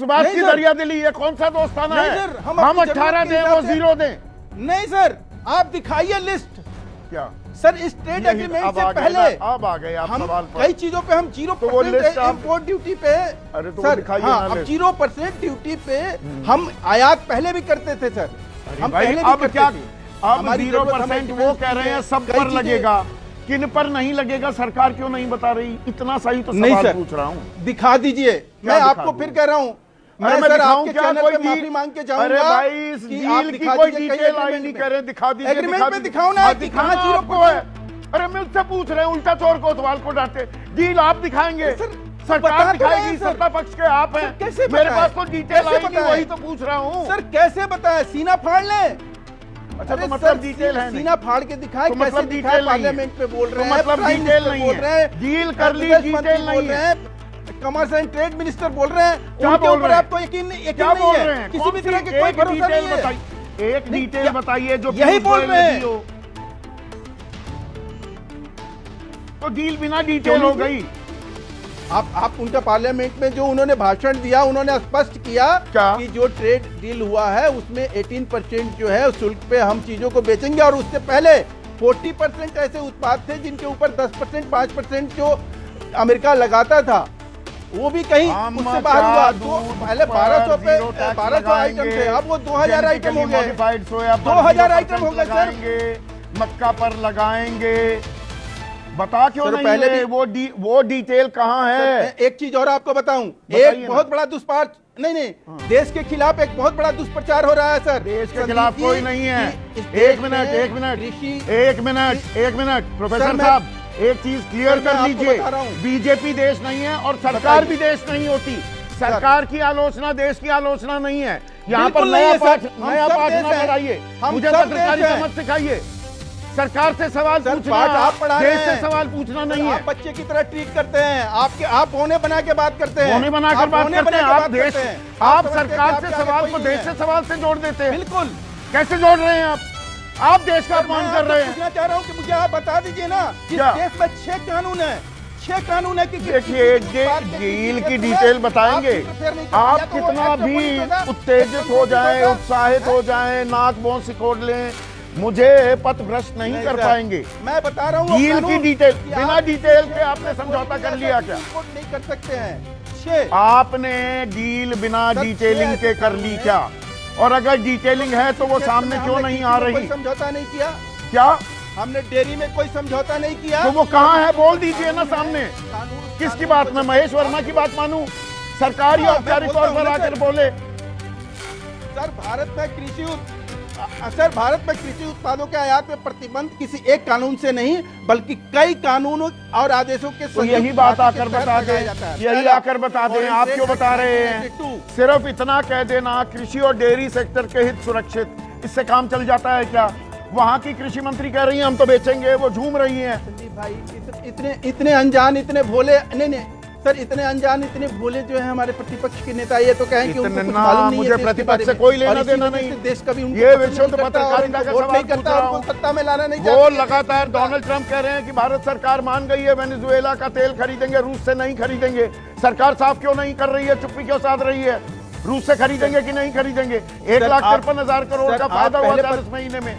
बात की दरिया दिली, ये कौन सा दोस्ताना है? हम 18 दें वो 0 दें? नहीं सर, आप दिखाइए लिस्ट। क्या सर इस ट्रेड एग्रीमेंट से पहले अब आ गए आप हम सवाल पर। कई चीजों पे हम 0% इंपोर्ट ड्यूटी पे, अरे तो सर दिखाइए हाँ, ना अब लिस्ट। 0% ड्यूटी पे हम आयात पहले भी करते थे सर, हम भाई पहले भी अब करते क्या, थे। अब हमारी 0% जरूरत वो कह रहे हैं सब कई पर चीजें- लगेगा, किन पर नहीं लगेगा सरकार क्यों नहीं बता रही? इतना सही तो नहीं सवाल सर, पूछ रहा हूँ। दिखा दीजिए। मैं दिखा आपको दूं? फिर कह रहा हूँ, अरे मैं मैं सर दिखाऊं आपके क्या? चैनल कोई पे माफी मांग के जाऊंगा। अरे भाई इस कि आप डील की दिखा कोई दीजिए कई डिटेल आई agreement नहीं में। कह रहे, दिखा दीजिए। एग्रीमेंट में दिखाओ ना हाँ, कि दिखाना कहाँ 0% आपको है। अरे मुझसे पूछ रहे हैं, उल्टा चोर कोतवाल को डांटे। डील आप दिखाएंगे, सर, सरकार बता तो रहे हैं दिखाएगी, सर। सत्ता पक्ष के आप हैं। कैसे मेरे बताएं? पास तो डिटेल कैसे आई नहीं, बताएं? वही तो पूछ रहा हूँ। सर कैसे बताए, सीना फाड़ ले। अच्छा अरे तो मतलब सर, डिटेल है नहीं? सीना फाड़ के दिखाए, तो कैसे मतलब दिखाए? डिटेल नहीं है। पार्लियामेंट में बोल रहे तो हैं, मतलब प्राइम डिटेल मिनिस्टर नहीं बोल है। रहे हैं, डील कर ली, विदेश डिटेल मंत्री नहीं बोल रहे है। हैं, कॉमर्स एंड ट्रेड मिनिस्टर बोल रहे हैं, क्या उनके बोल ऊपर रहे हैं? आपको यकीन नहीं क्या बोल रहे है, हैं? किसी कौन भी सी तरह के कोई एक भरोसा डिटेल नहीं है। बताइए, एक नहीं, डिटेल क्या- बताइए जो यही पीयूष बोल गोयल रहे ने हैं। दी हो। तो डील बिना डिटेल हो गई। आप उनका पार्लियामेंट में जो उन्होंने भाषण दिया, उन्होंने स्पष्ट किया क्या? कि जो ट्रेड डील हुआ है उसमें 18% जो है शुल्क पे हम चीजों को बेचेंगे, और उससे पहले 40% ऐसे उत्पाद थे जिनके ऊपर 10%, 5% जो अमेरिका लगाता था, वो भी कहीं उससे बाहर हुआ। तो पहले 1200 पे 1200 आइटम थे, अब वो 2000 आइटम हो गए। 2000 आइटम हो गए सर। मक्का पर लगाएंगे, बता क्यों सर, नहीं पहले है? वो डिटेल कहाँ है? एक चीज और आपको बताऊं, बताइए एक ना। बहुत बड़ा दुष्प्रचार, नहीं देश के खिलाफ एक बहुत बड़ा दुष्प्रचार हो रहा है सर। देश के खिलाफ संदीप कोई जी, नहीं है। कि इस देश एक मिनट में एक मिनट कृषि- एक मिनट प्रोफेसर सर, मैं- साहब एक चीज क्लियर सर, मैं कर आपको लीजिए। बता रहा हूं। बीजेपी देश नहीं है और सरकार भी देश नहीं होती। सरकार की आलोचना देश की आलोचना नहीं है। यहाँ पर बिल्कुल नहीं नया है, पाठ सर। हम नया सब पाठ देश ना हैं। पढ़ाइए, हम मुझे सब पत्रकारिता देश हैं। मत सिखाइए। सरकार से सवाल सर, पूछना, पाठ आप पढ़ा रहे देश से हैं। सवाल पूछना नहीं आप है। बच्चे की तरह ट्रीट करते हैं, आप होने बना के बात करते हैं, होने बनाकर आप बात होने करते बना हैं। के आप बात देश, करते हैं। आप समझते हैं कि सरकार आपके से आगे सवाल कोई को नहीं देश है। से सवाल से जोड़ देते हैं। बिल्कुल। कैसे जोड़ रहे हैं आप देश का मैं अपमान कर आपसे रहे हैं। पूछना चाह रहा हूं कि मुझे आप बता दीजिए ना, इस क्या? देश में 6 कानून है, 6 कानून है कि देखिए डील की डिटेल बताएंगे। आप कितना भी उत्तेजित हो जाएं, उत्साहित हो जाएं, नाक बों सिकोड़ लें, मुझे पथ भ्रष्ट नहीं कर पाएंगे। मैं बता रहा हूँ डील की डिटेल बिना डिटेल के आपने समझौता कर लिया क्या? नहीं कर सकते हैं। 6 आपने डील बिना सर, डिटेलिंग के कर ली क्या? और अगर डिटेलिंग है तो वो सामने क्यों नहीं आ रही? कोई समझौता नहीं किया क्या? हमने डेयरी में कोई समझौता नहीं किया। तो वो कहाँ है? बोल दीजिए ना सामने। किसकी बात में? महेश वर्मा की बात मानूं? सरकार ही औपचारिक तौर पर आकर बोले। सर भारत में कृषि उत्पादों के आयात में प्रतिबंध किसी एक कानून से नहीं बल्कि कई कानूनों और आदेशों के तो यही बात आकर बता दें, यही आकर बता दें। आप क्यों बता रहे हैं? सिर्फ इतना कह देना कृषि और डेयरी सेक्टर के हित सुरक्षित, इससे काम चल जाता है क्या? वहाँ की कृषि मंत्री कह रही हैं हम तो बेचेंगे, वो झूम रही हैं। संदीप भाई इतने अनजान, इतने भोले, नहीं सर, इतने अनजान, इतने भोले जो है हमारे प्रतिपक्ष के नेता, ये तो कहें कि उनको कुछ मालूम नहीं है। मुझे प्रतिपक्ष से कोई लेना देना नहीं। देश कभी ये विशुद्ध पत्रकारिता का सवाल पूछ रहा हूं। सत्ता में लाना नहीं वो चाहते। लगातार डोनाल्ड ट्रंप कह रहे हैं कि भारत सरकार मान गई है, वेनेजुएला का तेल खरीदेंगे, रूस से नहीं खरीदेंगे। सरकार साफ क्यों नहीं कर रही है? चुप्पी क्यों साध रही है? रूस से खरीदेंगे कि नहीं खरीदेंगे? 1,53,000 करोड़ का फायदा हुआ 40 महीने में।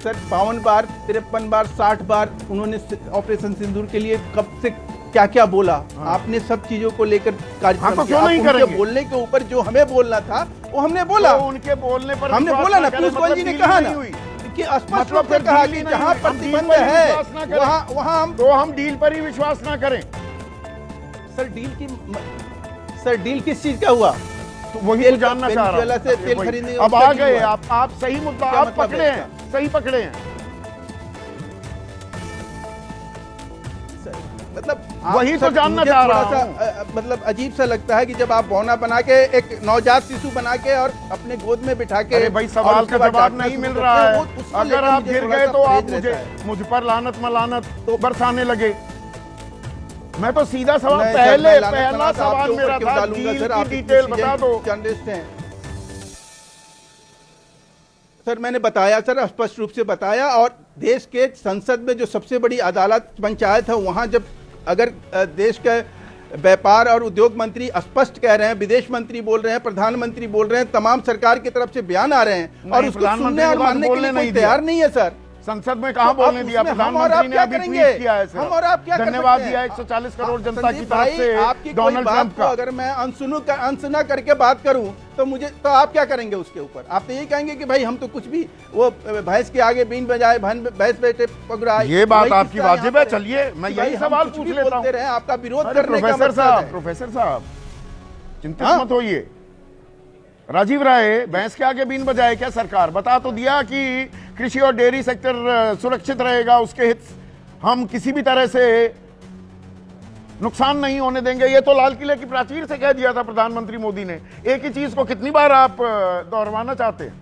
सर 52 बार, 53 बार, 60 बार उन्होंने ऑपरेशन सिंदूर के लिए कब से क्या क्या बोला। आपने सब चीजों को लेकर कार्यक्रम तो किया। क्यों नहीं उनके करेंगे? बोलने के ऊपर जो हमें बोलना था वो हमने बोला। तो उनके बोलने पर हमने विश्वास बोला ना, करें, पीयूष गोयल जी ने कहा ना कि स्पष्ट मतलब रूप से फिर कहा डील कि ही जहां नहीं, हम डील प्रतिबंध पर ही है विश्वास ना करें। वहां तो हम डील पर ही विश्वास ना करें। सर डील किस चीज का हुआ? तो वही तो जानना चाह रहा वेनेजुएला से हूं। तेल खरीदने अब उसका आ डील गए हुआ। आप सही मुद्दा क्या आप मतलब पकड़े है हैं, सही पकड़े हैं। मतलब वही तो जानना चाह रहा हूं। मतलब अजीब सा लगता है कि जब आप बौना बना के एक नवजात शिशु बना के और अपने गोद में बिठा के, अरे भाई सवाल का जवाब नहीं मिल रहा है। अगर आप गिर गए तो आप मुझ पर लानत मलानत तो बरसाने लगे। मैं तो सीधा सवाल, पहला सवाल मेरा था डील की डिटेल बता दो। जर्नलिस्ट हैं सर, मैंने बताया सर, स्पष्ट रूप से बताया। और देश के संसद में जो सबसे बड़ी अदालत पंचायत है, वहां जब अगर देश के व्यापार और उद्योग मंत्री स्पष्ट कह रहे हैं, विदेश मंत्री बोल रहे हैं, प्रधानमंत्री बोल रहे हैं, तमाम सरकार की तरफ से बयान आ रहे हैं और नहीं, उसको सुनने प्रधानमंत्री और ने बात मानने के बोलने लिए कोई नहीं तैयार दिया। नहीं है सर। संसद में कहा तो बोलने अब दिया, उसमें हम और आप प्रधानमंत्री ने क्या अभी करेंगे? ट्वीट किया है हम और आप क्या कर धन्यवाद सकते दिया हैं? 140 करोड़ जनता की संदीप तरफ भाई, से आपकी कोई डोनाल्ड बात ट्रंप को का। अगर मैं अनसुना करके बात करूं तो मुझे तो आप क्या करेंगे उसके ऊपर? आप तो यही कहेंगे कि भाई हम तो कुछ भी वो भैंस के आगे बीन बजाए भैंस बैठे पगड़ाए। ये बात वही आपकी किस्सा वाजिब यहाँ है। पर चलिए मैं कि भाई यही हम सवाल कुछ पूछ भी लेता बोलते हूं। रहे, आपका विरोध अरे करने का प्रोफेसर मतलब साहब, है। प्रोफेसर साहब चिंतित हाँ। मत होइए। राजीव राय, भैंस के आगे बीन बजाए क्या सरकार? बता तो दिया कि कृषि और डेयरी सेक्टर सुरक्षित रहेगा, उसके हित हम किसी भी तरह से नुकसान नहीं होने देंगे। ये तो लाल किले की प्राचीर से कह दिया था प्रधानमंत्री मोदी ने। एक ही चीज को कितनी बार आप दोहराना चाहते हैं?